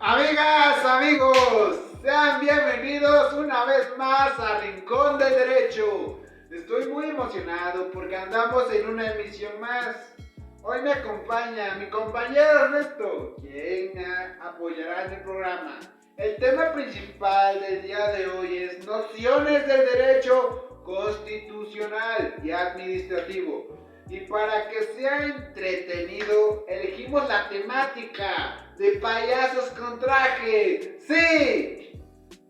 Amigas, amigos, sean bienvenidos una vez más a Rincón del Derecho. Estoy muy emocionado porque andamos en una emisión más. Hoy me acompaña mi compañero Ernesto, quien apoyará en el programa. El tema principal del día de hoy es nociones del derecho constitucional y administrativo. Y para que sea entretenido, elegimos la temática de payasos con traje. ¡Sí!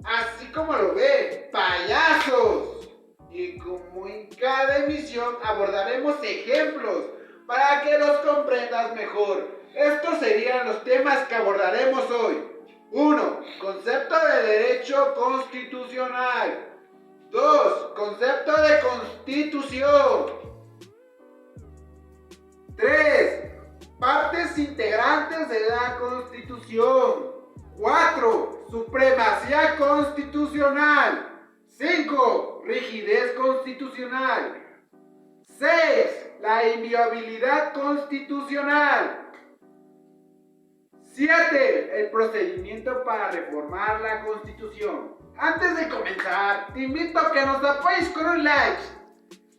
Así como lo ve, payasos. Y como en cada emisión abordaremos ejemplos para que los comprendas mejor. Estos serían los temas que abordaremos hoy. 1. Concepto de derecho constitucional. 2. Concepto de constitución. 3. Partes integrantes de la Constitución. 4. Supremacía constitucional. 5. Rigidez constitucional. 6. La inviolabilidad constitucional. 7. El procedimiento para reformar la Constitución. Antes de comenzar, te invito a que nos apoyes con un like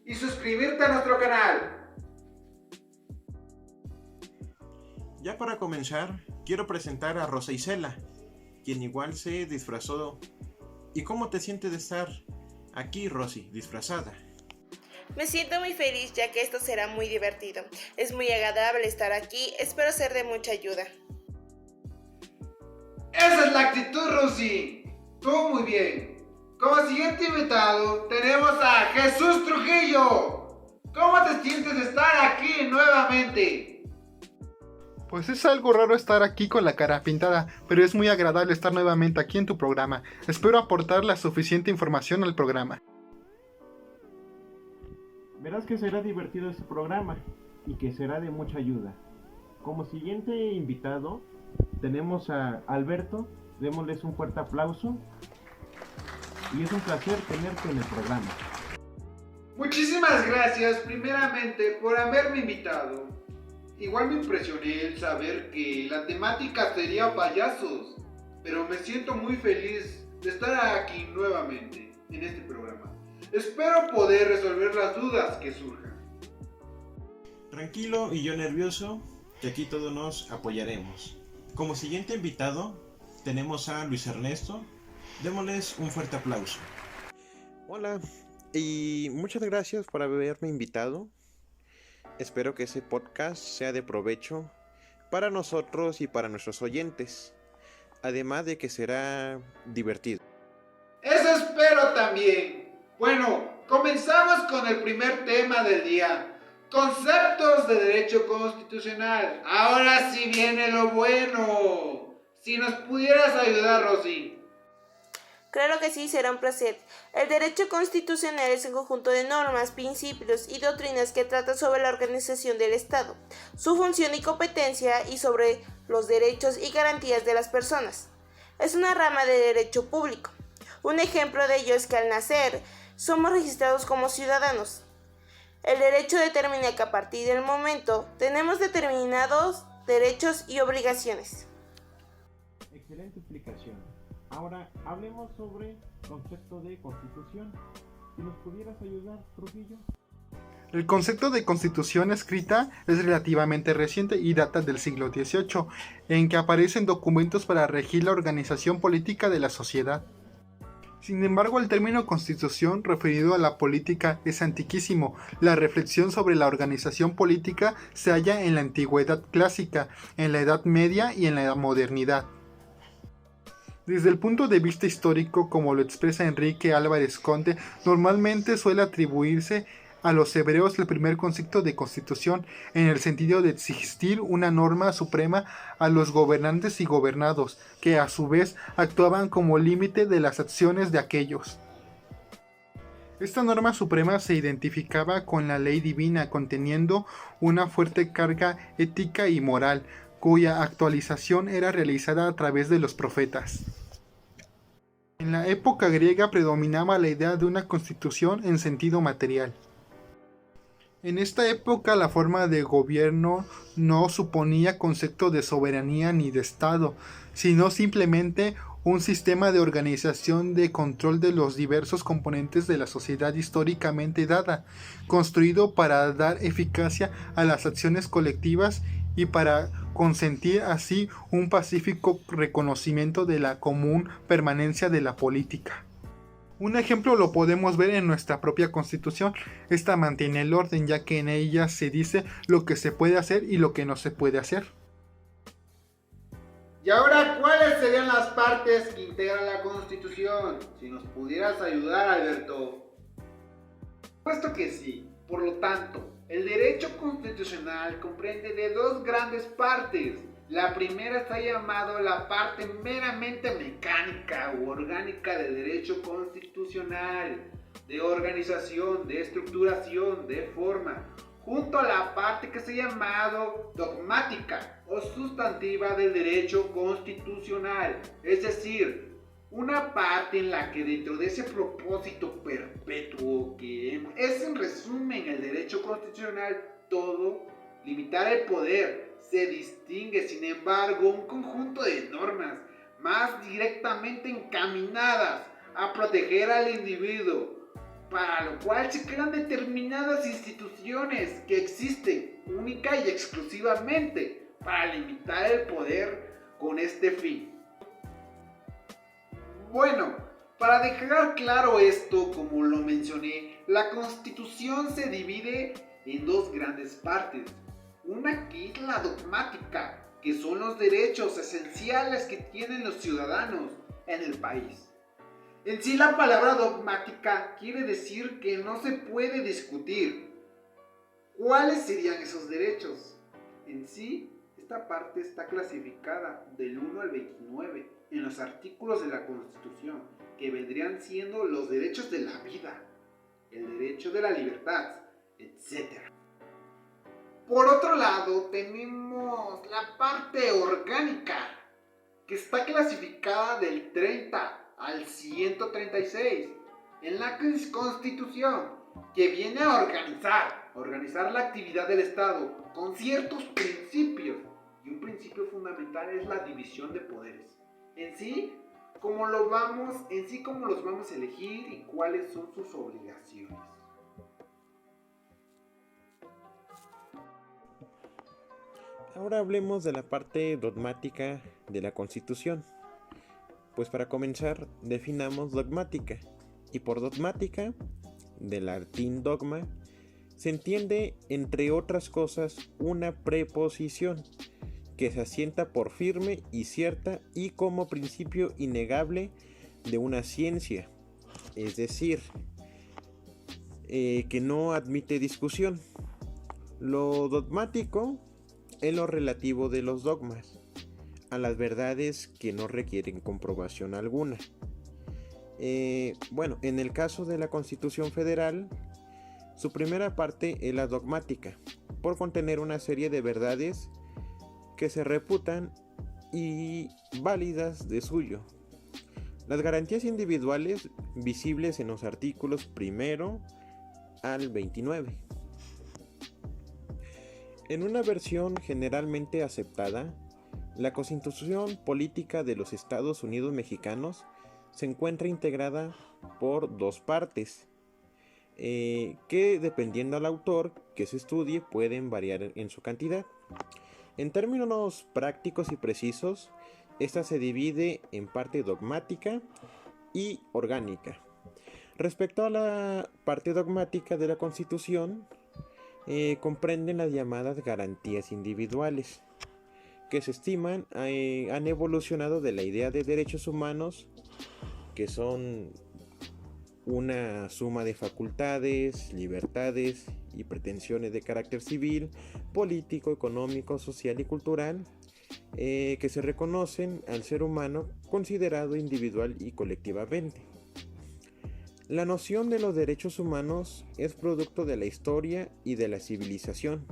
y suscribirte a nuestro canal. Ya para comenzar, quiero presentar a Rosa Isela, quien igual se disfrazó. ¿Y cómo te sientes de estar aquí, Rosy, disfrazada? Me siento muy feliz ya que esto será muy divertido. Es muy agradable estar aquí, espero ser de mucha ayuda. Esa es la actitud, Rosy. Tú muy bien. Como siguiente invitado tenemos a Jesús Trujillo. ¿Cómo te sientes de estar aquí nuevamente? Pues es algo raro estar aquí con la cara pintada, pero es muy agradable estar nuevamente aquí en tu programa. Espero aportar la suficiente información al programa. Verás que será divertido este programa y que será de mucha ayuda. Como siguiente invitado tenemos a Alberto. Démosles un fuerte aplauso. Y es un placer tenerte en el programa. Muchísimas gracias primeramente por haberme invitado. Igual me impresioné el saber que la temática sería payasos, pero me siento muy feliz de estar aquí nuevamente en este programa. Espero poder resolver las dudas que surjan. Tranquilo y yo nervioso, que aquí todos nos apoyaremos. Como siguiente invitado tenemos a Luis Ernesto. Démosles un fuerte aplauso. Hola, y muchas gracias por haberme invitado. Espero que ese podcast sea de provecho para nosotros y para nuestros oyentes, además de que será divertido. Eso espero también. Bueno, comenzamos con el primer tema del día. Conceptos de derecho constitucional. Ahora sí viene lo bueno. Si nos pudieras ayudar, Rosy. Claro que sí, será un placer. El derecho constitucional es un conjunto de normas, principios y doctrinas que tratan sobre la organización del Estado, su función y competencia y sobre los derechos y garantías de las personas. Es una rama de derecho público. Un ejemplo de ello es que al nacer somos registrados como ciudadanos. El derecho determina que a partir del momento tenemos determinados derechos y obligaciones. Excelente explicación. Ahora hablemos sobre concepto de constitución. Si nos pudieras ayudar, Trujillo. El concepto de constitución escrita es relativamente reciente y data del siglo XVIII, en que aparecen documentos para regir la organización política de la sociedad. Sin embargo, el término constitución referido a la política es antiquísimo. La reflexión sobre la organización política se halla en la antigüedad clásica, en la Edad Media y en la modernidad. Desde el punto de vista histórico, como lo expresa Enrique Álvarez Conde, normalmente suele atribuirse a los hebreos el primer concepto de constitución, en el sentido de existir una norma suprema a los gobernantes y gobernados, que a su vez actuaban como límite de las acciones de aquellos. Esta norma suprema se identificaba con la ley divina, conteniendo una fuerte carga ética y moral, cuya actualización era realizada a través de los profetas. En la época griega predominaba la idea de una constitución en sentido material. En esta época la forma de gobierno no suponía concepto de soberanía ni de Estado, sino simplemente un sistema de organización de control de los diversos componentes de la sociedad históricamente dada, construido para dar eficacia a las acciones colectivas y para consentir así un pacífico reconocimiento de la común permanencia de la política. Un ejemplo lo podemos ver en nuestra propia Constitución. Esta mantiene el orden, ya que en ella se dice lo que se puede hacer y lo que no se puede hacer. Y ahora, ¿cuáles serían las partes que integran la Constitución? Si nos pudieras ayudar, Alberto. Puesto que sí. Por lo tanto, el derecho constitucional comprende de dos grandes partes. La primera está llamada la parte meramente mecánica u orgánica del derecho constitucional, de organización, de estructuración, de forma, junto a la parte que se ha llamado dogmática o sustantiva del derecho constitucional, es decir, una parte en la que dentro de ese propósito perpetuo que es en resumen el derecho constitucional todo, limitar el poder, se distingue sin embargo un conjunto de normas más directamente encaminadas a proteger al individuo, para lo cual se crean determinadas instituciones que existen única y exclusivamente para limitar el poder con este fin. Bueno, para dejar claro esto, como lo mencioné, la Constitución se divide en dos grandes partes. Una que es la dogmática, que son los derechos esenciales que tienen los ciudadanos en el país. En sí, la palabra dogmática quiere decir que no se puede discutir. ¿Cuáles serían esos derechos? En sí, esta parte está clasificada del 1 al 29 en los artículos de la Constitución, que vendrían siendo los derechos de la vida, el derecho de la libertad, etc. Por otro lado, tenemos la parte orgánica, que está clasificada del 30 al 136 en la Constitución, que viene a organizar la actividad del Estado con ciertos principios, y un principio fundamental es la división de poderes. En sí, cómo los vamos a elegir y cuáles son sus obligaciones. Ahora hablemos de la parte dogmática de la Constitución. Pues para comenzar, definamos dogmática. Y por dogmática, del latín dogma, se entiende, entre otras cosas, una preposición que se asienta por firme y cierta y como principio innegable de una ciencia. Es decir, que no admite discusión. Lo dogmático es lo relativo de los dogmas, a las verdades que no requieren comprobación alguna. En el caso de la Constitución Federal, su primera parte es la dogmática, por contener una serie de verdades que se reputan y válidas de suyo. Las garantías individuales visibles en los artículos 1 al 29. En una versión generalmente aceptada, la Constitución Política de los Estados Unidos Mexicanos se encuentra integrada por dos partes, que dependiendo al autor que se estudie pueden variar en su cantidad. En términos prácticos y precisos, esta se divide en parte dogmática y orgánica. Respecto a la parte dogmática de la Constitución, comprenden las llamadas garantías individuales, que se estiman han evolucionado de la idea de derechos humanos, que son una suma de facultades, libertades y pretensiones de carácter civil, político, económico, social y cultural, que se reconocen al ser humano considerado individual y colectivamente. La noción de los derechos humanos es producto de la historia y de la civilización,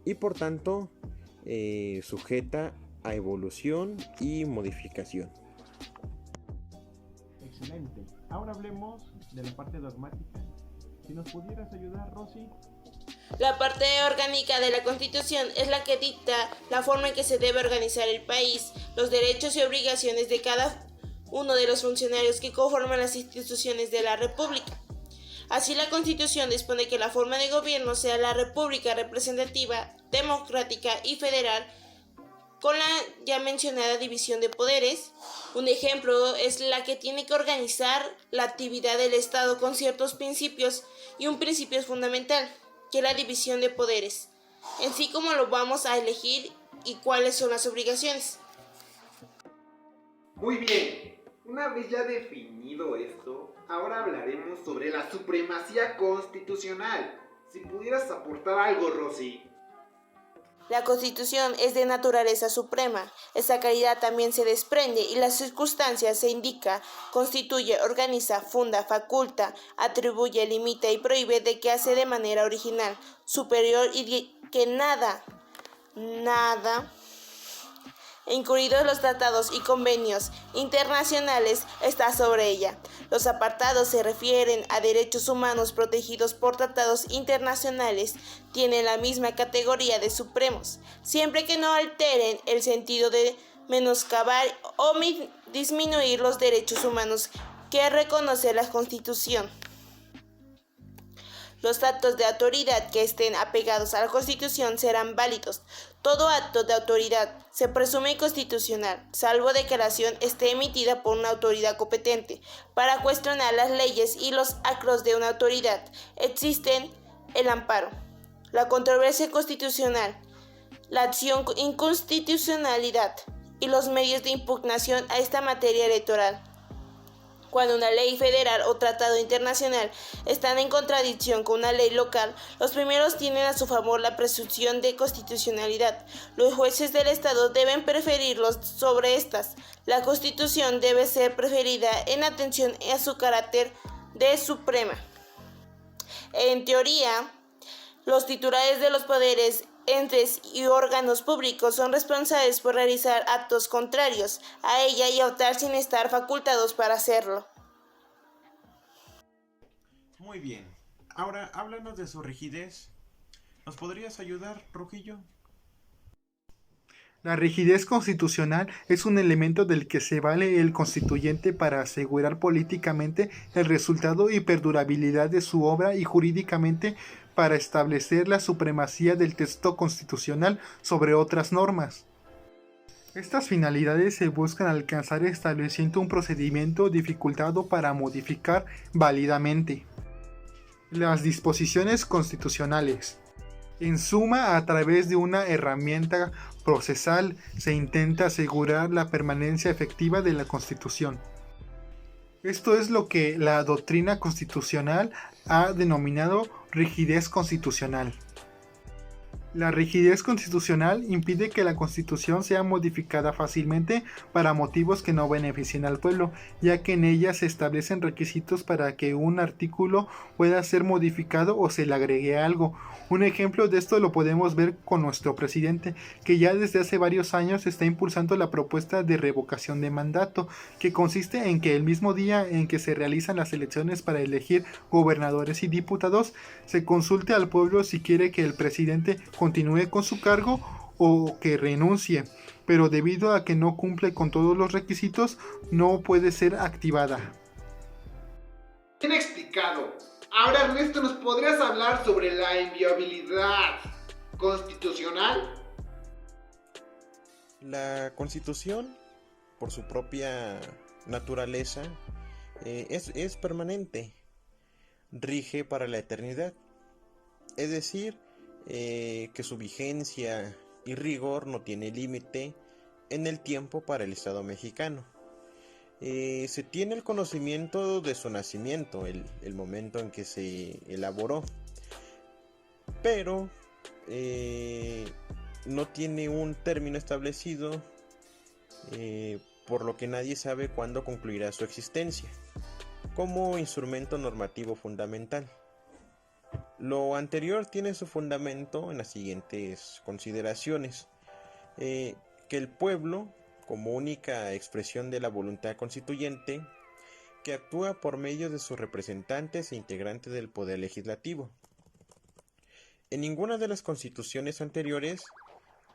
y por tanto sujeta a evolución y modificación. Excelente. Ahora hablemos de la parte dogmática. Si nos pudieras ayudar, Rosy. La parte orgánica de la Constitución es la que dicta la forma en que se debe organizar el país, los derechos y obligaciones de cada uno de los funcionarios que conforman las instituciones de la República. Así, la Constitución dispone que la forma de gobierno sea la República representativa, democrática y federal, con la ya mencionada división de poderes. Un ejemplo es la que tiene que organizar la actividad del Estado con ciertos principios, y un principio es fundamental, que es la división de poderes, en sí cómo lo vamos a elegir y cuáles son las obligaciones. Muy bien, una vez ya definido esto, ahora hablaremos sobre la supremacía constitucional. Si pudieras aportar algo, Rosy. La Constitución es de naturaleza suprema. Esa calidad también se desprende y las circunstancias se indica, constituye, organiza, funda, faculta, atribuye, limita y prohíbe de que hace de manera original, superior y que nada, incluidos los tratados y convenios internacionales, está sobre ella. Los apartados se refieren a derechos humanos protegidos por tratados internacionales, tienen la misma categoría de supremos, siempre que no alteren el sentido de menoscabar o disminuir los derechos humanos que reconoce la Constitución. Los actos de autoridad que estén apegados a la Constitución serán válidos. Todo acto de autoridad se presume inconstitucional, salvo declaración esté emitida por una autoridad competente. Para cuestionar las leyes y los actos de una autoridad, existen el amparo, la controversia constitucional, la acción inconstitucionalidad y los medios de impugnación a esta materia electoral. Cuando una ley federal o tratado internacional están en contradicción con una ley local, los primeros tienen a su favor la presunción de constitucionalidad. Los jueces del Estado deben preferirlos sobre estas. La Constitución debe ser preferida en atención a su carácter de suprema. En teoría, los titulares de los poderes, entes y órganos públicos son responsables por realizar actos contrarios a ella y optar sin estar facultados para hacerlo. Muy bien. Ahora háblanos de su rigidez. ¿Nos podrías ayudar, Rojillo? La rigidez constitucional es un elemento del que se vale el constituyente para asegurar políticamente el resultado y perdurabilidad de su obra y jurídicamente para establecer la supremacía del texto constitucional sobre otras normas. Estas finalidades se buscan alcanzar estableciendo un procedimiento dificultado para modificar válidamente las disposiciones constitucionales. En suma, a través de una herramienta procesal se intenta asegurar la permanencia efectiva de la Constitución. Esto es lo que la doctrina constitucional ha denominado rigidez constitucional. La rigidez constitucional impide que la Constitución sea modificada fácilmente para motivos que no beneficien al pueblo, ya que en ella se establecen requisitos para que un artículo pueda ser modificado o se le agregue algo. Un ejemplo de esto lo podemos ver con nuestro presidente, que ya desde hace varios años está impulsando la propuesta de revocación de mandato, que consiste en que el mismo día en que se realizan las elecciones para elegir gobernadores y diputados, se consulte al pueblo si quiere que el presidente continúe con su cargo o que renuncie, pero debido a que no cumple con todos los requisitos, no puede ser activada. Bien explicado. Ahora, Ernesto, ¿nos podrías hablar sobre la inviolabilidad constitucional? La Constitución, por su propia naturaleza, es permanente, rige para la eternidad, es decir, que su vigencia y rigor no tiene límite en el tiempo para el Estado mexicano. Se tiene el conocimiento de su nacimiento, el momento en que se elaboró, pero no tiene un término establecido, por lo que nadie sabe cuándo concluirá su existencia como instrumento normativo fundamental. Lo anterior tiene su fundamento en las siguientes consideraciones: que el pueblo, como única expresión de la voluntad constituyente, que actúa por medio de sus representantes e integrantes del poder legislativo, En ninguna de las constituciones anteriores,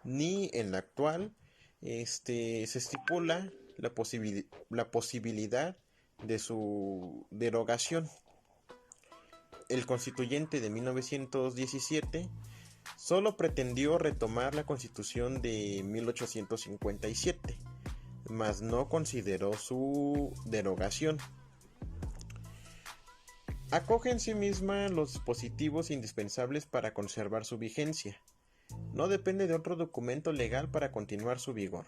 ni en la actual, se estipula la posibilidad de su derogación. El constituyente de 1917 solo pretendió retomar la Constitución de 1857, mas no consideró su derogación. Acoge en sí misma los dispositivos indispensables para conservar su vigencia. No depende de otro documento legal para continuar su vigor.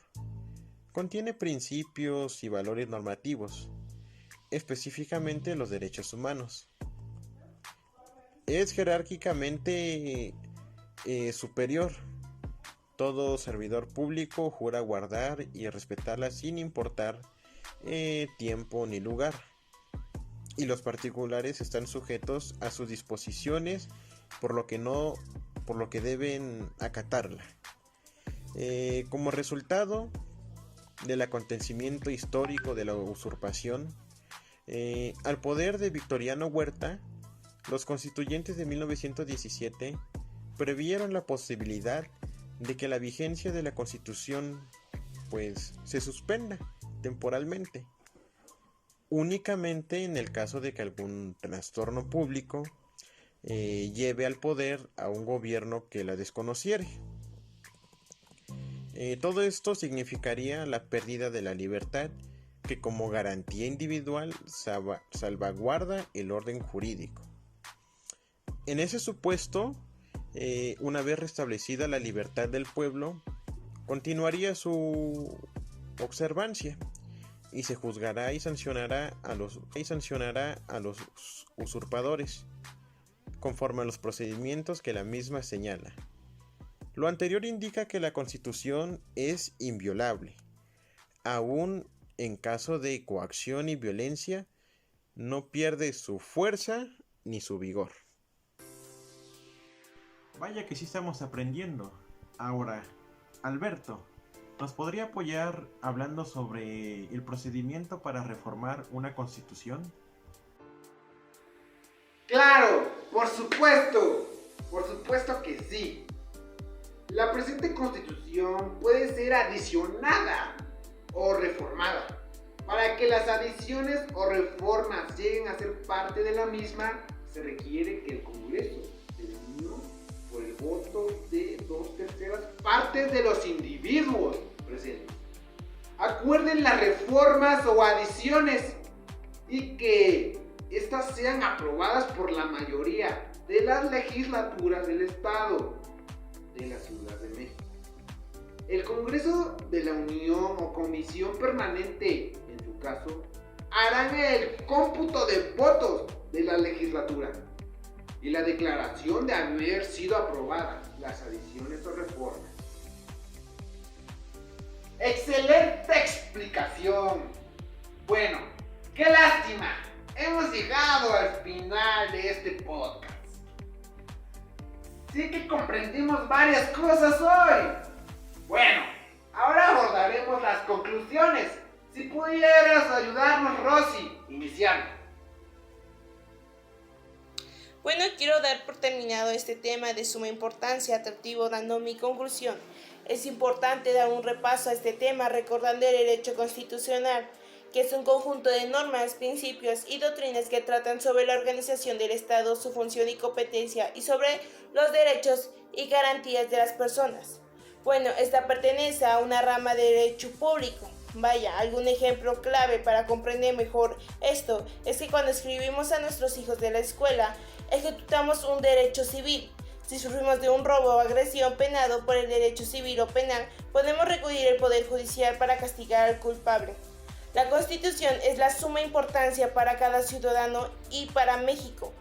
Contiene principios y valores normativos, específicamente los derechos humanos. Es jerárquicamente superior. Todo servidor público jura guardar y respetarla sin importar tiempo ni lugar. Y los particulares están sujetos a sus disposiciones, por lo que deben acatarla. Como resultado del acontecimiento histórico de la usurpación, al poder de Victoriano Huerta, los constituyentes de 1917 previeron la posibilidad de que la vigencia de la Constitución se suspenda temporalmente, únicamente en el caso de que algún trastorno público lleve al poder a un gobierno que la desconociere. Todo esto significaría la pérdida de la libertad, que como garantía individual salvaguarda el orden jurídico. En ese supuesto, una vez restablecida la libertad del pueblo, continuaría su observancia y se juzgará y sancionará a los usurpadores conforme a los procedimientos que la misma señala. Lo anterior indica que la Constitución es inviolable. Aún en caso de coacción y violencia, no pierde su fuerza ni su vigor. Vaya que sí estamos aprendiendo. Ahora, Alberto, ¿nos podría apoyar hablando sobre el procedimiento para reformar una constitución? Claro, por supuesto que sí. La presente constitución puede ser adicionada o reformada. Para que las adiciones o reformas lleguen a ser parte de la misma, se requiere que el Congreso se reúna por el voto de 2/3 partes de los individuos presentes. Acuerden las reformas o adiciones y que estas sean aprobadas por la mayoría de las legislaturas del Estado de la Ciudad de México. El Congreso de la Unión o Comisión Permanente, en su caso, harán el cómputo de votos de la legislatura y la declaración de haber sido aprobadas las adiciones o reformas. ¡Excelente explicación! Bueno, qué lástima, hemos llegado al final de este podcast. Sí que comprendimos varias cosas hoy. Bueno, ahora abordaremos las conclusiones. Si pudieras ayudarnos, Rosy, iniciando. Bueno, quiero dar por terminado este tema de suma importancia atractivo dando mi conclusión. Es importante dar un repaso a este tema recordando el derecho constitucional, que es un conjunto de normas, principios y doctrinas que tratan sobre la organización del Estado, su función y competencia y sobre los derechos y garantías de las personas. Bueno, esta pertenece a una rama de derecho público. Vaya, algún ejemplo clave para comprender mejor esto es que cuando escribimos a nuestros hijos de la escuela, ejecutamos un derecho civil. Si sufrimos de un robo o agresión penado por el derecho civil o penal, podemos recurrir al Poder Judicial para castigar al culpable. La Constitución es la suma importancia para cada ciudadano y para México.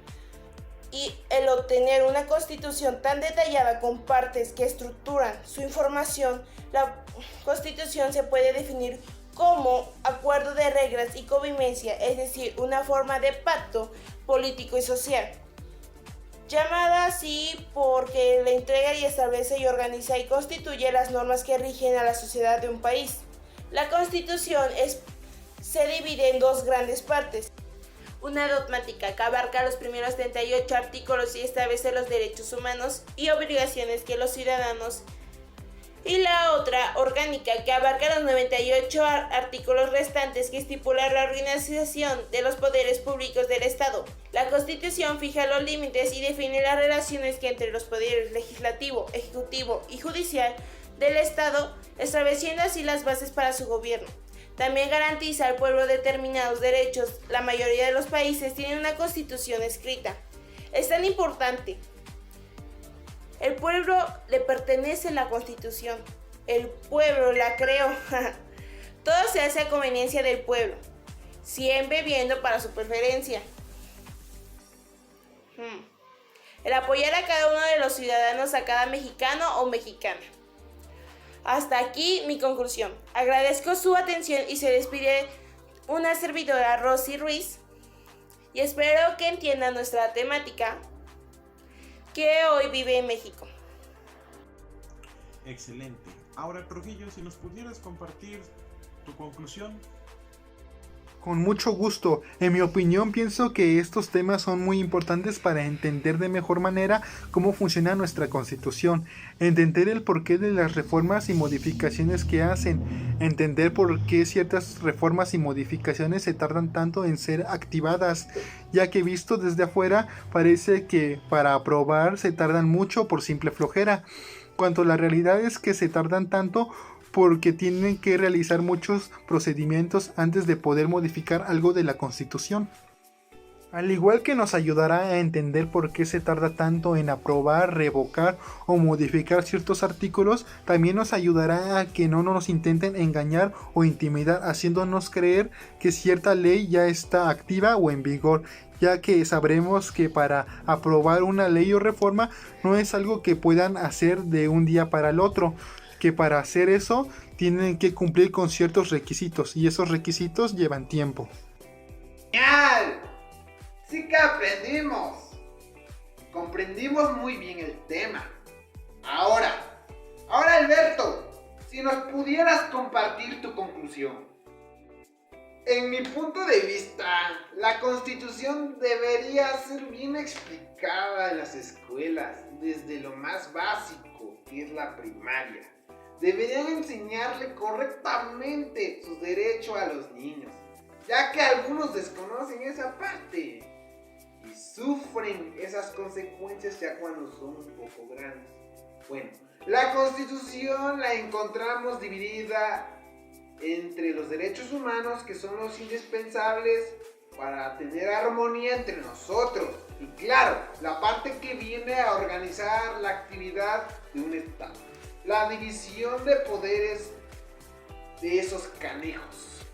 Y el obtener una Constitución tan detallada con partes que estructuran su información, la Constitución se puede definir como acuerdo de reglas y convivencia, es decir, una forma de pacto político y social. Llamada así porque la entrega y establece y organiza y constituye las normas que rigen a la sociedad de un país. La Constitución se divide en dos grandes partes. una dogmática que abarca los primeros 38 artículos y establece los derechos humanos y obligaciones que los ciudadanos, y la otra orgánica que abarca los 98 artículos restantes que estipula la organización de los poderes públicos del Estado. La Constitución fija los límites y define las relaciones que entre los poderes legislativo, ejecutivo y judicial del Estado, estableciendo así las bases para su gobierno. También garantiza al pueblo determinados derechos. La mayoría de los países tienen una constitución escrita. Es tan importante. El pueblo le pertenece la constitución. El pueblo la creó. Todo se hace a conveniencia del pueblo, siempre viendo para su preferencia. El apoyar a cada uno de los ciudadanos, a cada mexicano o mexicana. Hasta aquí mi conclusión. Agradezco su atención y se despide una servidora, Rosy Ruiz, y espero que entiendan nuestra temática que hoy vive en México. Excelente. Ahora, Trujillo, si nos pudieras compartir tu conclusión. Con mucho gusto. En mi opinión, pienso que estos temas son muy importantes para entender de mejor manera cómo funciona nuestra Constitución, entender el porqué de las reformas y modificaciones que hacen, entender por qué ciertas reformas y modificaciones se tardan tanto en ser activadas, ya que visto desde afuera parece que para aprobar se tardan mucho por simple flojera, cuando la realidad es que se tardan tanto porque tienen que realizar muchos procedimientos antes de poder modificar algo de la Constitución. Al igual que nos ayudará a entender por qué se tarda tanto en aprobar, revocar o modificar ciertos artículos, también nos ayudará a que no nos intenten engañar o intimidar haciéndonos creer que cierta ley ya está activa o en vigor, ya que sabremos que para aprobar una ley o reforma no es algo que puedan hacer de un día para el otro, que para hacer eso tienen que cumplir con ciertos requisitos y esos requisitos llevan tiempo. ¡Genial! Sí que aprendimos. Comprendimos muy bien el tema. Ahora Alberto, si nos pudieras compartir tu conclusión. En mi punto de vista, la Constitución debería ser bien explicada en las escuelas, desde lo más básico, que es la primaria. Deberían enseñarle correctamente sus derechos a los niños, ya que algunos desconocen esa parte y sufren esas consecuencias ya cuando son un poco grandes. Bueno, la Constitución la encontramos dividida entre los derechos humanos, que son los indispensables para tener armonía entre nosotros, y claro, la parte que viene a organizar la actividad de un Estado. La división de poderes de esos canijos.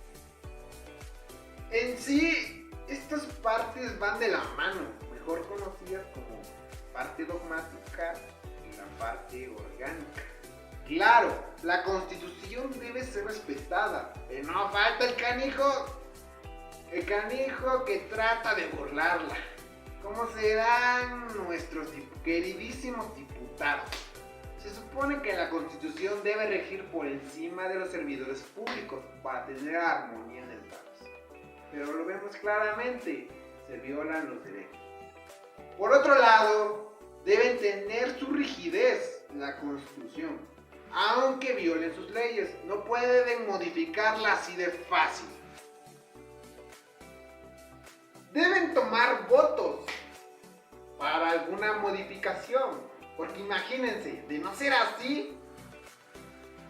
En sí, estas partes van de la mano, mejor conocidas como parte dogmática y la parte orgánica. Claro, la Constitución debe ser respetada, pero no falta el canijo que trata de burlarla, como serán nuestros queridísimos diputados. Se supone que la Constitución debe regir por encima de los servidores públicos para tener armonía en el país. Pero lo vemos claramente, se violan los derechos. Por otro lado, deben tener su rigidez la Constitución, aunque violen sus leyes. No pueden modificarla así de fácil. Deben tomar votos para alguna modificación. Porque imagínense, de no ser así,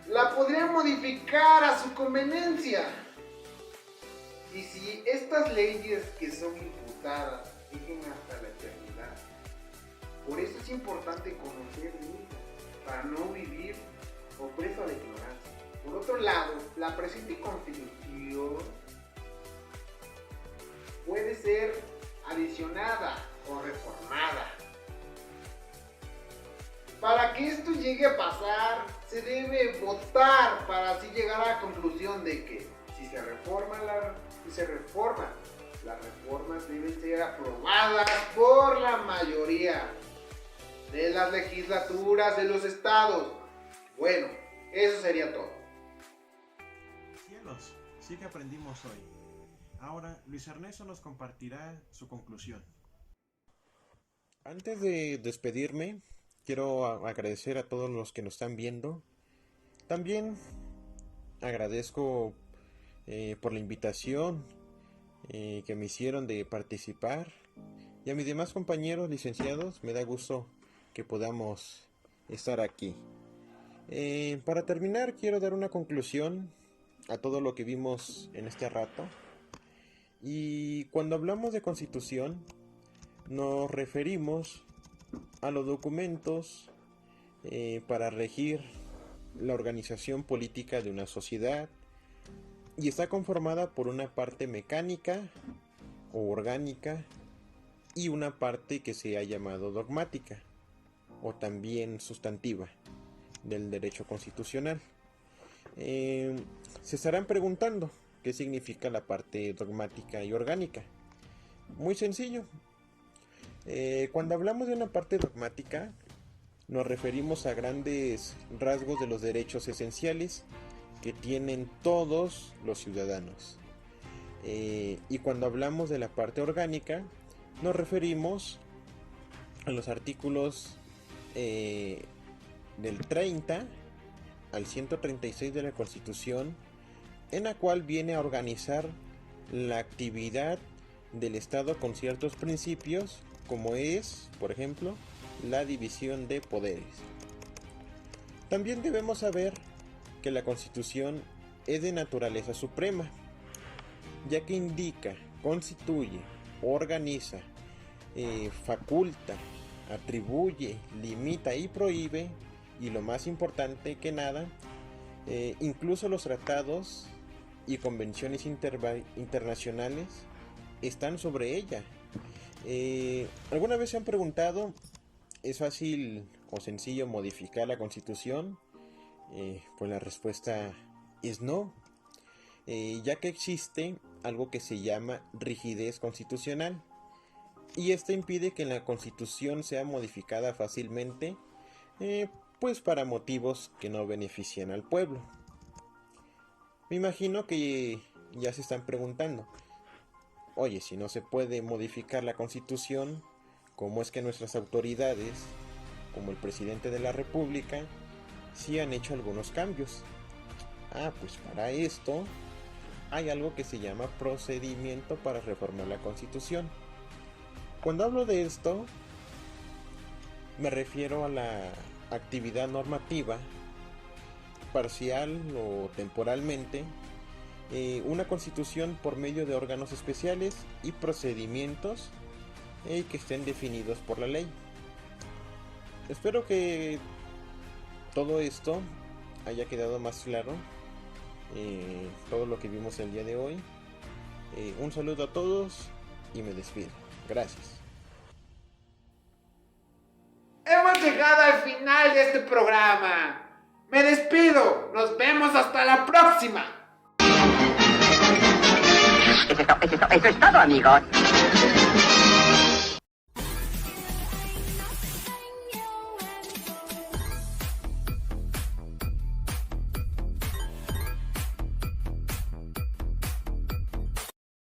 la podrían modificar a su conveniencia. Y si estas leyes que son imputadas siguen hasta la eternidad, por eso es importante conocer leyes, para no vivir opreso a la ignorancia. Por otro lado, la presente Constitución puede ser adicionada o reformada. Para que esto llegue a pasar, se debe votar para así llegar a la conclusión de que si se reforman, las reformas deben ser aprobadas por la mayoría de las legislaturas de los estados. Bueno, eso sería todo. Cielos, sí que aprendimos hoy. Ahora Luis Ernesto nos compartirá su conclusión. Antes de despedirme, quiero agradecer a todos los que nos están viendo. También agradezco por la invitación que me hicieron de participar. Y a mis demás compañeros licenciados, me da gusto que podamos estar aquí. Para terminar, quiero dar una conclusión a todo lo que vimos en este rato. Y cuando hablamos de constitución, nos referimos a los documentos para regir la organización política de una sociedad, y está conformada por una parte mecánica o orgánica y una parte que se ha llamado dogmática o también sustantiva del derecho constitucional. Se estarán preguntando qué significa la parte dogmática y orgánica. Muy sencillo. Cuando hablamos de una parte dogmática, nos referimos a grandes rasgos de los derechos esenciales que tienen todos los ciudadanos. Y cuando hablamos de la parte orgánica, nos referimos a los artículos del 30 al 136 de la Constitución, en la cual viene a organizar la actividad del Estado con ciertos principios, como es, por ejemplo, la división de poderes. También debemos saber que la Constitución es de naturaleza suprema, ya que indica, constituye, organiza, faculta, atribuye, limita y prohíbe, y lo más importante que nada, incluso los tratados y convenciones internacionales están sobre ella. ¿Alguna vez se han preguntado, ¿es fácil o sencillo modificar la Constitución? Pues la respuesta es no, ya que existe algo que se llama rigidez constitucional, y esto impide que la Constitución sea modificada fácilmente, pues para motivos que no benefician al pueblo. Me imagino que ya se están preguntando, oye, si no se puede modificar la Constitución, ¿cómo es que nuestras autoridades, como el presidente de la República, sí han hecho algunos cambios? Pues para esto hay algo que se llama procedimiento para reformar la Constitución. Cuando hablo de esto, me refiero a la actividad normativa, parcial o temporalmente, una constitución por medio de órganos especiales y procedimientos que estén definidos por la ley. Espero que todo esto haya quedado más claro, todo lo que vimos el día de hoy. Un saludo a todos y me despido. Gracias. Hemos llegado al final de este programa. Me despido. Nos vemos hasta la próxima. Eso es todo, amigos.